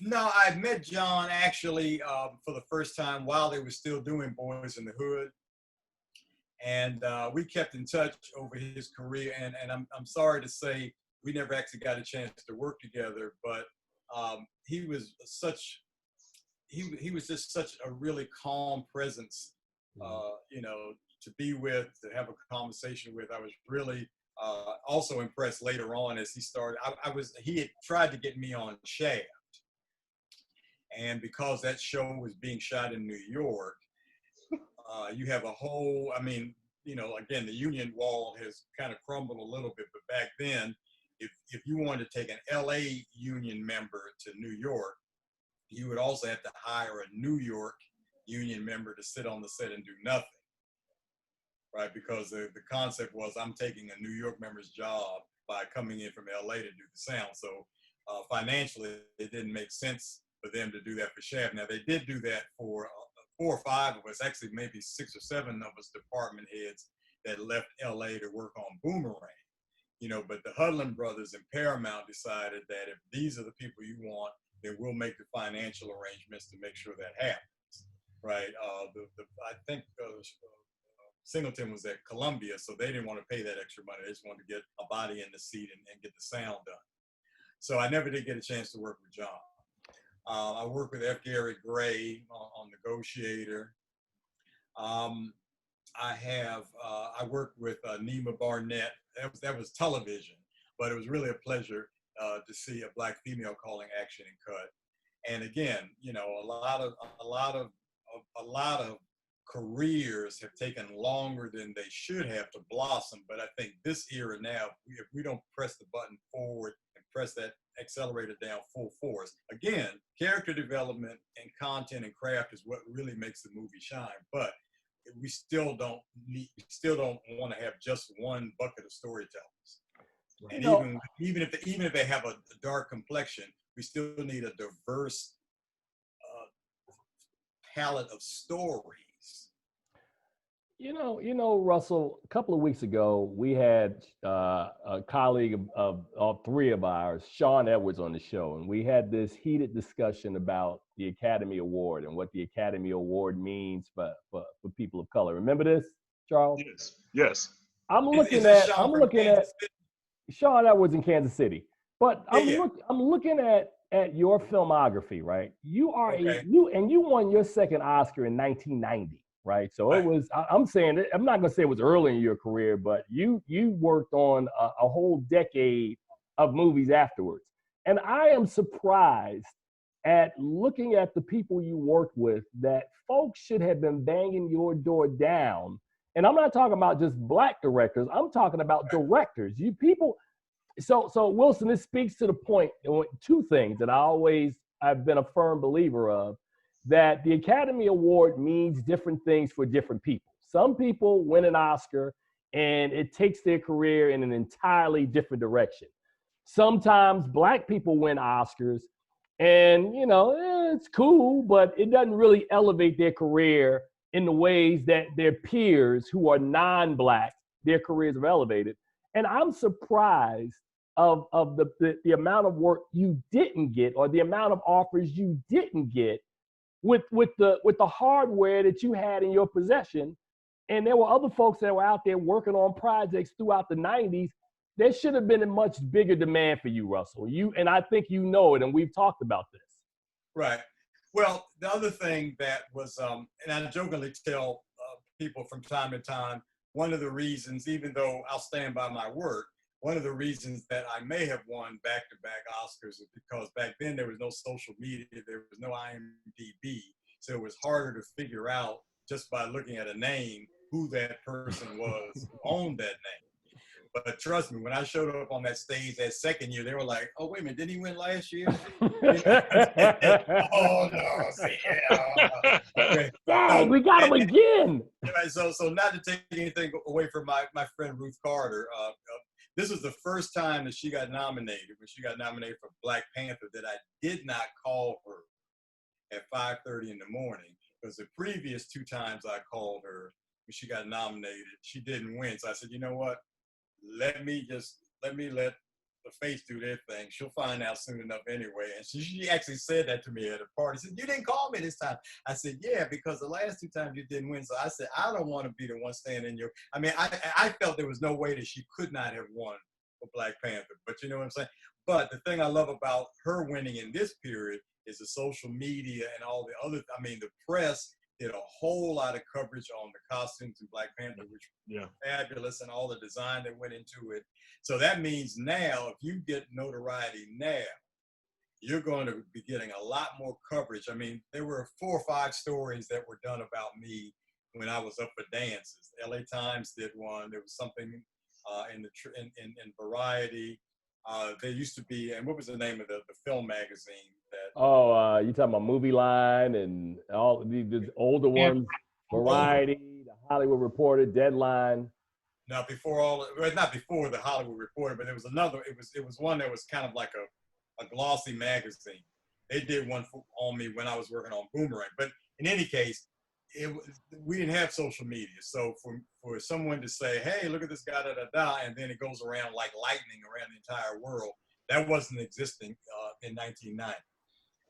No, I met John actually for the first time while they were still doing Boys in the Hood. And we kept in touch over his career. And I'm sorry to say we never actually got a chance to work together, but he was just such a really calm presence, you know, to be with, to have a conversation with. I was really also impressed later on as he started. He had tried to get me on Shaft. And because that show was being shot in New York, you have a whole, I mean, you know, again, the union wall has kind of crumbled a little bit, but back then, if you wanted to take an LA union member to New York, you would also have to hire a New York union member to sit on the set and do nothing, right? Because the concept was, I'm taking a New York member's job by coming in from LA to do the sound. So financially, it didn't make sense for them to do that for Shaft. Now, they did do that for 4 or 5 of us, actually maybe 6 or 7 of us department heads that left LA to work on Boomerang. You know, but the Hudlin brothers and Paramount decided that if these are the people you want, then we'll make the financial arrangements to make sure that happens, right? I think Singleton was at Columbia, so they didn't want to pay that extra money. They just wanted to get a body in the seat and get the sound done. So I never did get a chance to work with John. I worked with F. Gary Gray on Negotiator. I worked with Nima Barnett. That was television, but it was really a pleasure to see a Black female calling action and cut. And again, you know, a lot of careers have taken longer than they should have to blossom. But I think this era now, if we don't press the button forward and press that accelerator down full force, again, character development and content and craft is what really makes the movie shine. But we still don't want to have just one bucket of storytellers. And even if they have a dark complexion, we still need a diverse palette of stories. You know, Russell, a couple of weeks ago, we had a colleague of all 3 of ours, Sean Edwards, on the show, and we had this heated discussion about the Academy Award and what the Academy Award means for people of color. Remember this, Charles? Yes. I'm looking at Sean Edwards in Kansas City, but I'm looking at your filmography, right? You are you won your second Oscar in 1990. Right. So it was, I'm saying, I'm not going to say it was early in your career, but you worked on a whole decade of movies afterwards. And I am surprised at looking at the people you worked with that folks should have been banging your door down. And I'm not talking about just Black directors. I'm talking about directors. You people. So Wilson, this speaks to the point, 2 things that I've been a firm believer of, that the Academy Award means different things for different people. Some people win an Oscar and it takes their career in an entirely different direction. Sometimes Black people win Oscars, and it's cool, but it doesn't really elevate their career in the ways that their peers who are non-Black, their careers have elevated. And I'm surprised of the amount of work you didn't get, or the amount of offers you didn't get with the hardware that you had in your possession. And there were other folks that were out there working on projects throughout the 90s. There should have been a much bigger demand for you, Russell. And I think you know it, and we've talked about this. Right. Well, the other thing that was, and I jokingly tell people from time to time, one of the reasons, even though I'll stand by my work, one of the reasons that I may have won back-to-back Oscars is because back then there was no social media, there was no IMDb, so it was harder to figure out just by looking at a name who that person was who owned that name. But trust me, when I showed up on that stage that second year, they were like, "Oh, wait a minute, didn't he win last year?" Oh no, see, yeah. Okay. Dang, we got him again. So not to take anything away from my friend Ruth Carter, this was the first time that she got nominated, when she got nominated for Black Panther, that I did not call her at 5:30 in the morning, because the previous two times I called her when she got nominated, she didn't win. So I said, you know what? Let me let the face do their thing. She'll find out soon enough anyway. And she actually said that to me at a party. She said, "You didn't call me this time." I said, "Yeah, because the last two times you didn't win." So I said, "I don't want to be the one standing in your." I mean, I felt there was no way that she could not have won for Black Panther. But you know what I'm saying? But the thing I love about her winning in this period is the social media and all the other. I mean, the press did a whole lot of coverage on the costumes in Black Panther, which was fabulous, and all the design that went into it. So that means now, if you get notoriety now, you're going to be getting a lot more coverage. I mean, there were 4 or 5 stories that were done about me when I was up for dances. The LA Times did one. There was something in Variety. There used to be, and what was the name of the film magazine? You talking about Movie Line and all the older ones, Variety, the Hollywood Reporter, Deadline. Now, not before the Hollywood Reporter, but there was another. It was one that was kind of like a glossy magazine. They did one on me when I was working on Boomerang. But in any case, we didn't have social media. So for someone to say, "Hey, look at this guy, da da da," and then it goes around like lightning around the entire world, that wasn't existing in 1990.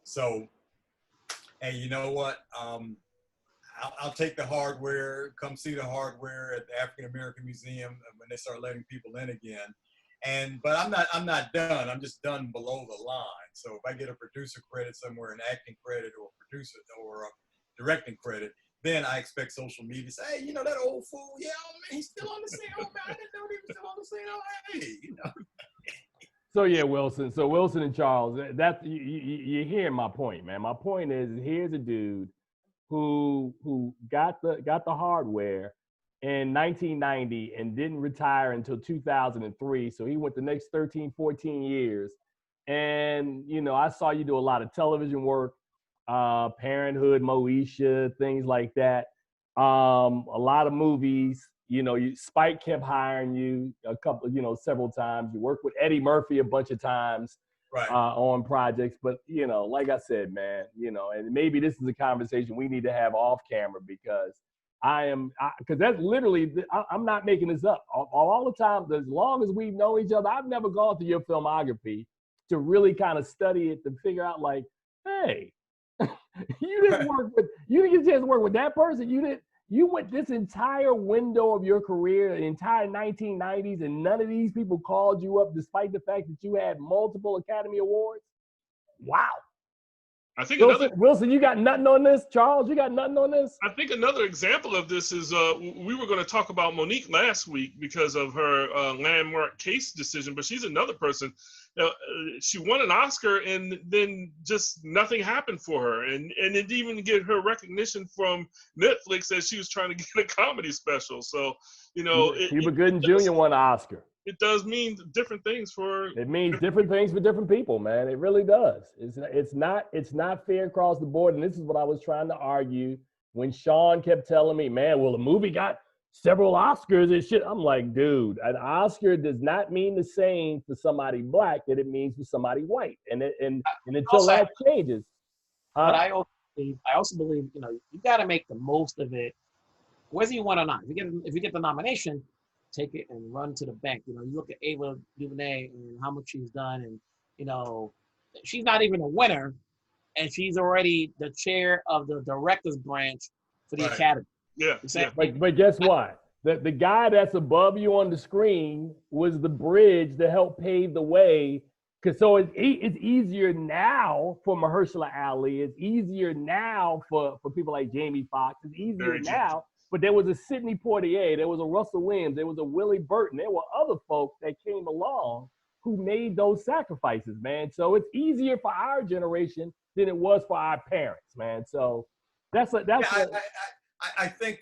So, hey, you know what? I'll take the hardware. Come see the hardware at the African American Museum when they start letting people in again. But I'm not done. I'm just done below the line. So if I get a producer credit somewhere, an acting credit, or a producer or a directing credit, then I expect social media to say, "Hey, you know that old fool? Yeah, oh, man, he's still on the scene. Oh man, I didn't know he was still on the scene. Oh, hey, you know." So yeah, Wilson. So Wilson and Charles, that's you're hearing my point, man. My point is, here's a dude who got the hardware in 1990 and didn't retire until 2003. So he went the next 13, 14 years. And I saw you do a lot of television work, Parenthood, Moesha, things like that. A lot of movies. Spike kept hiring you a couple, several times. You worked with Eddie Murphy a bunch of times, right, on projects. But, like I said, man, and maybe this is a conversation we need to have off camera, because because that's literally, I'm not making this up. All the time, as long as we've known each other, I've never gone through your filmography to really kind of study it, to figure out like, hey, you didn't get a chance to work with that person. You went this entire window of your career, the entire 1990s, and none of these people called you up despite the fact that you had multiple Academy Awards? Wow. I think Wilson, you got nothing on this? Charles, you got nothing on this? I think another example of this is we were going to talk about Monique last week because of her landmark case decision, but she's another person. She won an Oscar and then just nothing happened for her, and didn't even get her recognition from Netflix as she was trying to get a comedy special. So, Cuba Gooding Jr. won an Oscar. It does mean different things for. It means different things for different people, man. It really does. It's not fair across the board. And this is what I was trying to argue when Sean kept telling me, man, well, the movie got several Oscars and shit. I'm like, dude, an Oscar does not mean the same for somebody black that it means for somebody white. And until Also, that changes. but I also believe, you know, you got to make the most of it, whether you want or not. If you get the nomination, take it and run to the bank. You know, you look at Ava DuVernay and how much she's done, and you know, she's not even a winner, and she's already the chair of the directors branch for the Academy. Yeah. But guess what? The guy that's above you on the screen was the bridge that helped pave the way. So it's easier now for Mahershala Ali. It's easier now for people like Jamie Foxx. It's easier now. But there was a Sidney Poitier. There was a Russell Williams. There was a Willie Burton. There were other folks that came along who made those sacrifices, man. So it's easier for our generation than it was for our parents, man. So I think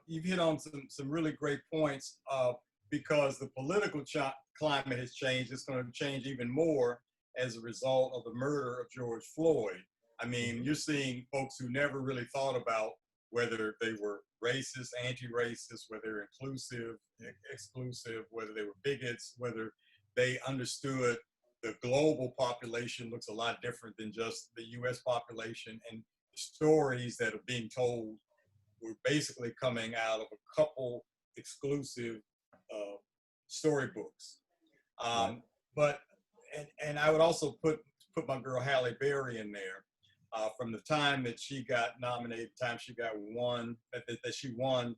you've hit on some really great points because the political climate has changed. It's going to change even more as a result of the murder of George Floyd. I mean, you're seeing folks who never really thought about whether they were racist, anti-racist, whether they're inclusive, exclusive, whether they were bigots, whether they understood the global population looks a lot different than just the U.S. population, and the stories that are being told were basically coming out of a couple exclusive storybooks. But I would also put my girl Halle Berry in there. From the time that she got nominated, the time she got won, that she won.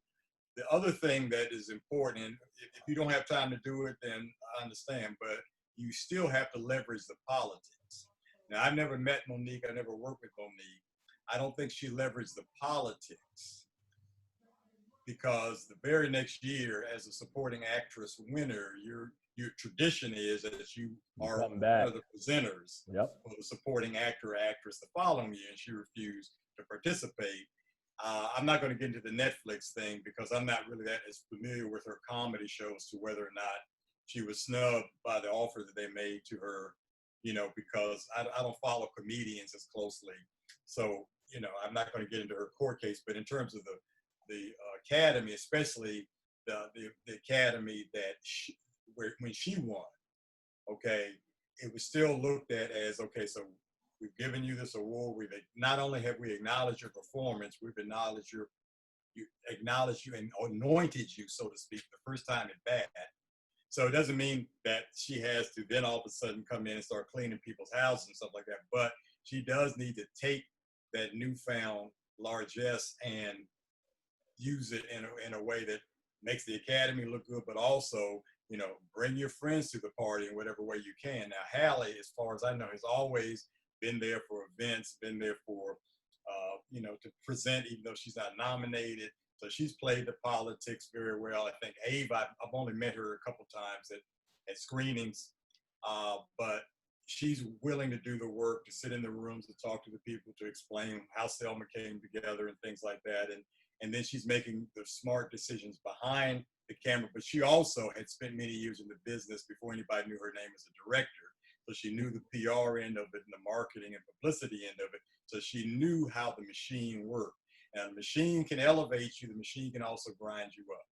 The other thing that is important, and if you don't have time to do it, then I understand, but you still have to leverage the politics. Now, I've never met Monique. I never worked with Monique. I don't think she leveraged the politics because the very next year, as a supporting actress winner, your tradition is that you are one of the presenters for the supporting actor or actress the following year, and she refused to participate. I'm not going to get into the Netflix thing because I'm not really that as familiar with her comedy shows to whether or not she was snubbed by the offer that they made to her, you know, because I don't follow comedians as closely. So, you know, I'm not going to get into her court case, but in terms of the Academy, especially the Academy that when she won, okay, it was still looked at as, okay, so we've given you this award. Not only have we acknowledged your performance, we've acknowledged you and anointed you, so to speak, the first time at bat. So it doesn't mean that she has to then all of a sudden come in and start cleaning people's houses and stuff like that. But she does need to take that newfound largesse and use it in a way that makes the Academy look good, but also, you know, bring your friends to the party in whatever way you can. Now, Halle, as far as I know, has always been there for events, been there for, you know, to present, even though she's not nominated. So she's played the politics very well. I think Ava, I've only met her a couple times at screenings, but she's willing to do the work, to sit in the rooms, to talk to the people, to explain how Selma came together and things like that. And then she's making the smart decisions behind the camera. But she also had spent many years in the business before anybody knew her name as a director. So she knew the PR end of it and the marketing and publicity end of it. So she knew how the machine worked. And the machine can elevate you. The machine can also grind you up.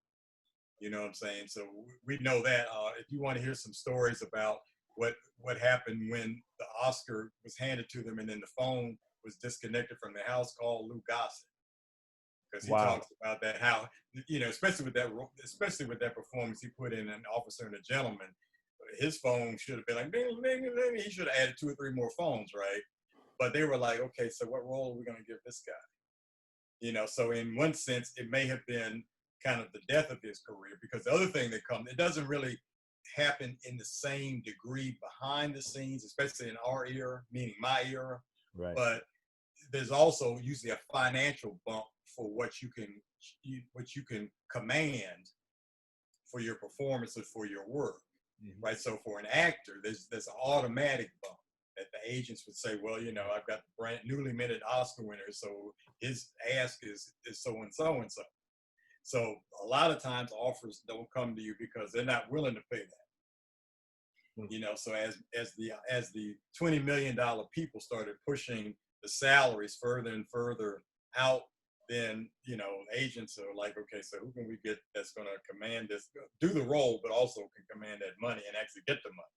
You know what I'm saying? So we know that. If you want to hear some stories about what happened when the Oscar was handed to them and then the phone was disconnected from the house, call Lou Gossett. Because he talks about that, how, you know, especially with that performance he put in An Officer and a Gentleman, his phone should have been like, ding, ding, ding. He should have added 2 or 3 more phones, right? But they were like, okay, so what role are we going to give this guy? You know, so in one sense, it may have been kind of the death of his career, because the other thing that comes, it doesn't really happen in the same degree behind the scenes, especially in our era, meaning my era. Right. But there's also usually a financial bump for what you can command for your performance or for your work, right? So for an actor, there's an automatic bump that the agents would say, well, you know, I've got the brand newly minted Oscar winner, so his ask is so and so and so. So a lot of times offers don't come to you because they're not willing to pay that. You know, so as the $20 million people started pushing the salaries further and further out then, you know, agents are like, okay, so who can we get that's going to command this, do the role, but also can command that money and actually get the money.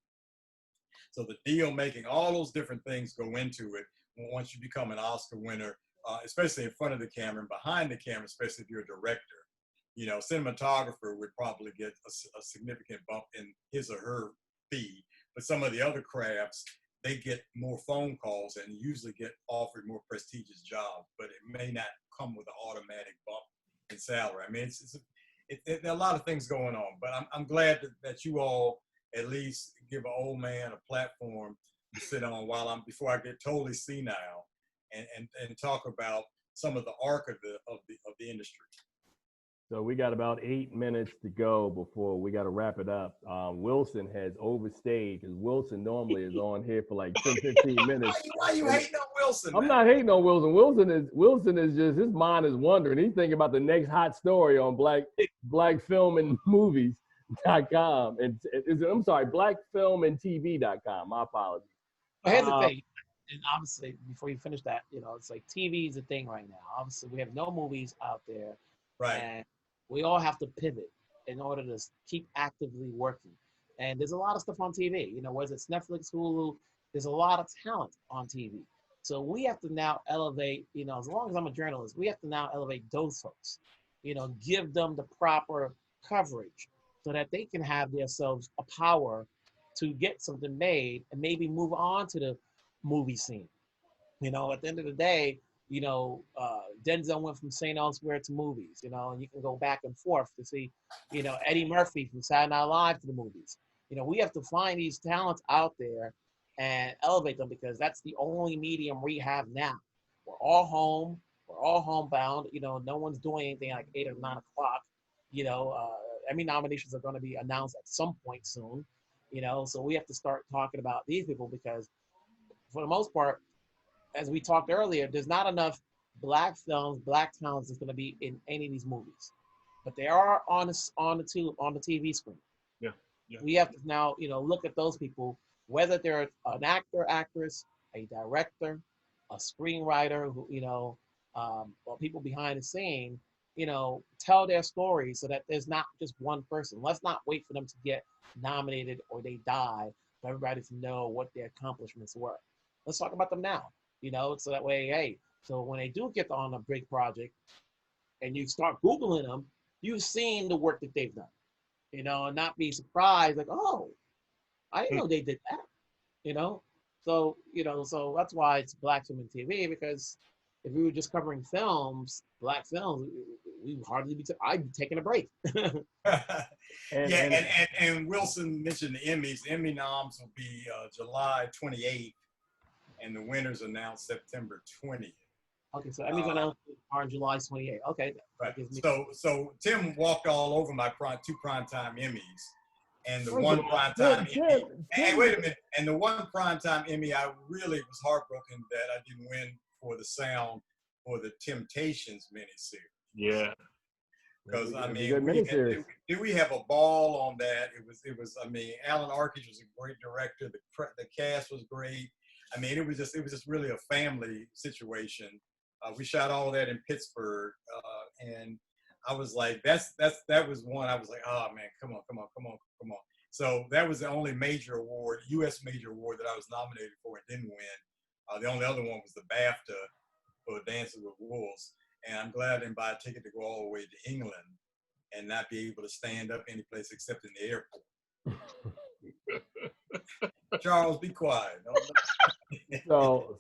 So the deal making, all those different things go into it once you become an Oscar winner, especially in front of the camera and behind the camera, especially if you're a director. You know, cinematographer would probably get a significant bump in his or her fee, but some of the other crafts, they get more phone calls and usually get offered more prestigious jobs, but it may not come with an automatic bump in salary. I mean, there are a lot of things going on, but I'm glad that you all at least give an old man a platform to sit on before I get totally senile and talk about some of the arc of the industry. So we got about 8 minutes to go before we got to wrap it up. Wilson has overstayed because Wilson normally is on here for like 10, 15 minutes. Why are you hating on Wilson? I'm not hating on Wilson. Wilson is just, his mind is wandering. He's thinking about the next hot story on blackfilmandmovies.com. I'm sorry, blackfilmandtv.com. My apologies. But here's the thing, and obviously, before you finish that, you know, it's like TV is a thing right now. Obviously, we have no movies out there. Right. And we all have to pivot in order to keep actively working. And there's a lot of stuff on TV, you know, whether it's Netflix, Hulu, there's a lot of talent on TV. So we have to now elevate, you know, as long as I'm a journalist, we have to now elevate those folks, you know, give them the proper coverage so that they can have themselves a power to get something made and maybe move on to the movie scene. You know, at the end of the day, you know, Denzel went from St. Elsewhere to movies, you know, and you can go back and forth to see, you know, Eddie Murphy from Saturday Night Live to the movies. You know, we have to find these talents out there and elevate them because that's the only medium we have now. We're all home. We're all homebound. You know, no one's doing anything like 8 or 9 o'clock. You know, Emmy nominations are going to be announced at some point soon. You know, so we have to start talking about these people because for the most part, as we talked earlier, there's not enough black films, black talents that's going to be in any of these movies, but they are on the TV screen. Yeah. We have to now, you know, look at those people, whether they're an actor, actress, a director, a screenwriter, who, you know, or people behind the scene, you know, tell their story so that there's not just one person. Let's not wait for them to get nominated or they die for everybody to know what their accomplishments were. Let's talk about them now. You know, so that way, hey, so when they do get on a big project and you start Googling them, you've seen the work that they've done, you know, and not be surprised, like, oh, I didn't know they did that, you know? So, you know, so that's why it's Black Film and TV, because if we were just covering films, black films, we would hardly be, I'd be taking a break. and Wilson mentioned the Emmys. The Emmy noms will be July 28th. And the winners announced September 20th. Okay, so Emmys announced on July 28th. Okay. Right. So Tim walked all over my 2 primetime Emmys, and the one primetime Emmy. Hey, wait a minute! And the one primetime Emmy, I really was heartbroken that I didn't win for the sound for the Temptations miniseries. Yeah. Because I mean, we have a ball on that. It was. I mean, Alan Arkish was a great director. The cast was great. I mean, it was just really a family situation. We shot all that in Pittsburgh, and I was like, that was one. I was like, oh man, come on. So that was the only major award, U.S. major award that I was nominated for and didn't win. The only other one was the BAFTA for Dancing with Wolves, and I'm glad I didn't buy a ticket to go all the way to England and not be able to stand up any place except in the airport. Charles, be quiet. So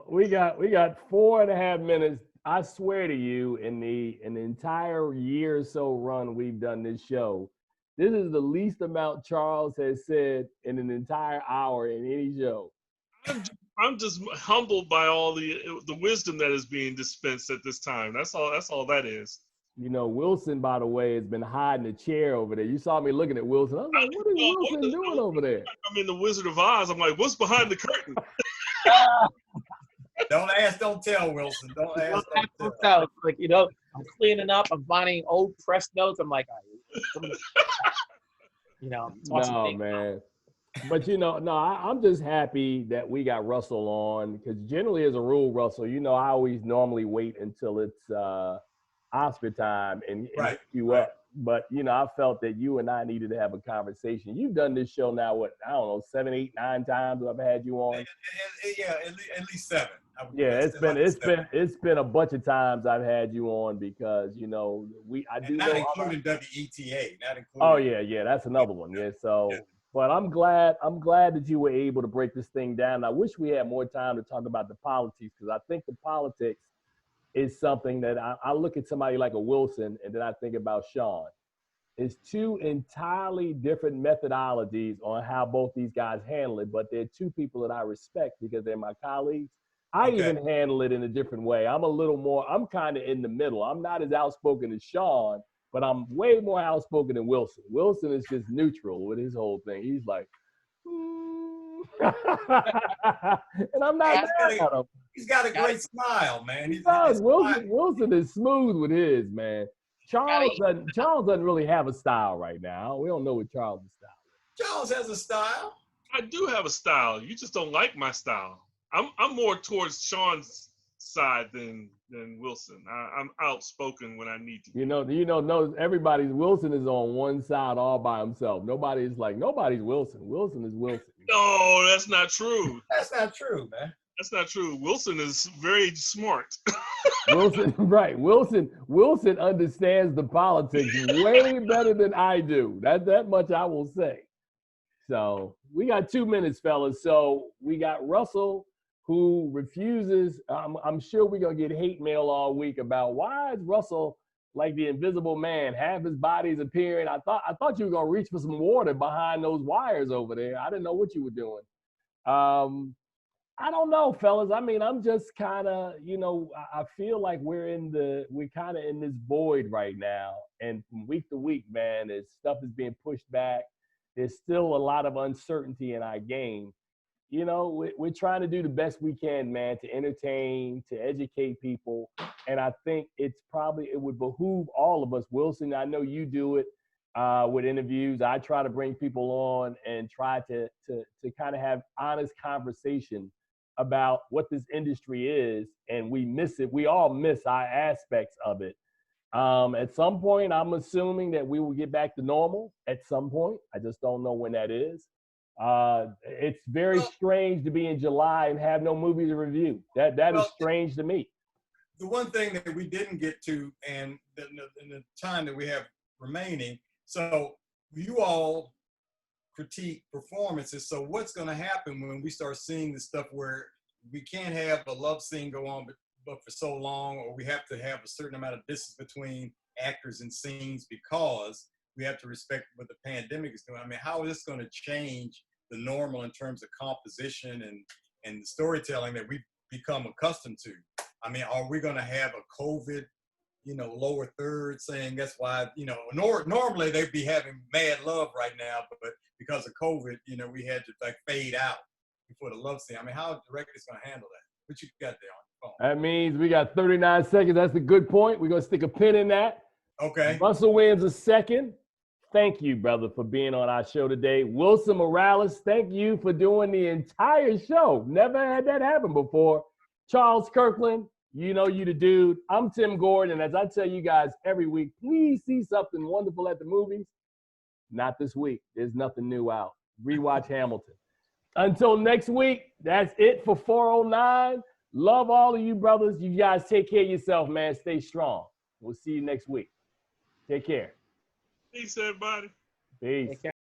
we got 4.5 minutes. I swear to you, in the entire year or so run we've done this show, this is the least amount Charles has said in an entire hour in any show. I'm just humbled by all the wisdom that is being dispensed at this time. That's all that is. You know, Wilson, by the way, has been hiding a chair over there. You saw me looking at Wilson. I was like, what is Wilson doing over there? I'm in the Wizard of Oz. I'm like, what's behind the curtain? Don't ask, don't tell, Wilson. Don't ask, don't tell. Like, you know, I'm cleaning up. I'm finding old press notes. I'm like, you know, no, man. But no, I'm just happy that we got Russell on because generally, as a rule, Russell, I always normally wait until it's Oscar time and Right, hit you right. up. But I felt that you and I needed to have a conversation. You've done this show now, what, I don't know, 7, 8, 9 times I've had you on. Yeah, at least 7. Yeah, it's been a bunch of times I've had you on because I do not know including WETA, not including. Oh yeah, that's another one. Yeah, so. Yeah. But I'm glad that you were able to break this thing down. I wish we had more time to talk about the politics because I think the politics is something that I look at somebody like a Wilson and then I think about Sean. It's two entirely different methodologies on how both these guys handle it, but they're two people that I respect because they're my colleagues. I even handle it in a different way. I'm kind of in the middle. I'm not as outspoken as Sean, but I'm way more outspoken than Wilson. Wilson is just neutral with his whole thing. He's like, and I'm not mad at him. He's got a great smile, man. He does. Wilson is smooth with his, man. Charles doesn't really have a style right now. We don't know what Charles' style is. Charles has a style. I do have a style. You just don't like my style. I'm more towards Sean's side than Wilson. I'm outspoken when I need to. No, everybody's Wilson is on one side all by himself. Nobody's Wilson. Wilson is Wilson. No, that's not true. That's not true, man. That's not true. Wilson is very smart. Wilson, right. Wilson understands the politics way better than I do. That much I will say. So we got 2 minutes, fellas. So we got Russell, who refuses. I'm sure we're going to get hate mail all week about why is Russell like the invisible man? Half his body's appearing. I thought you were going to reach for some water behind those wires over there. I didn't know what you were doing. I don't know, fellas. I mean, I'm just kind of, I feel like we're kind of in this void right now. And from week to week, man, as stuff is being pushed back, there's still a lot of uncertainty in our game. We're trying to do the best we can, man, to entertain, to educate people. And I think it would behoove all of us. Wilson, I know you do it with interviews. I try to bring people on and try to kind of have honest conversation about what this industry is, and we miss it. We all miss our aspects of it. At some point, I'm assuming that we will get back to normal at some point. I just don't know when that is. It's very strange to be in July and have no movies to review. That is strange to me. The one thing that we didn't get to, and in the time that we have remaining, so you all critique performances. So what's going to happen when we start seeing the stuff where we can't have a love scene go on but for so long, or we have to have a certain amount of distance between actors and scenes because we have to respect what the pandemic is doing? I mean, how is this going to change the normal in terms of composition and storytelling that we've become accustomed to? I mean, are we going to have a COVID, lower third saying that's why, normally they'd be having mad love right now, but because of COVID, we had to like fade out before the love scene. I mean, how director is going to handle that? What you got there on your phone? That means we got 39 seconds. That's a good point. We're going to stick a pin in that. Okay. Russell wins a second. Thank you, brother, for being on our show today. Wilson Morales, thank you for doing the entire show. Never had that happen before. Charles Kirkland, you the dude. I'm Tim Gordon, and as I tell you guys every week, please see something wonderful at the movies. Not this week. There's nothing new out. Rewatch Hamilton. Until next week, that's it for 409. Love all of you, brothers. You guys take care of yourself, man. Stay strong. We'll see you next week. Take care. Peace, everybody. Peace.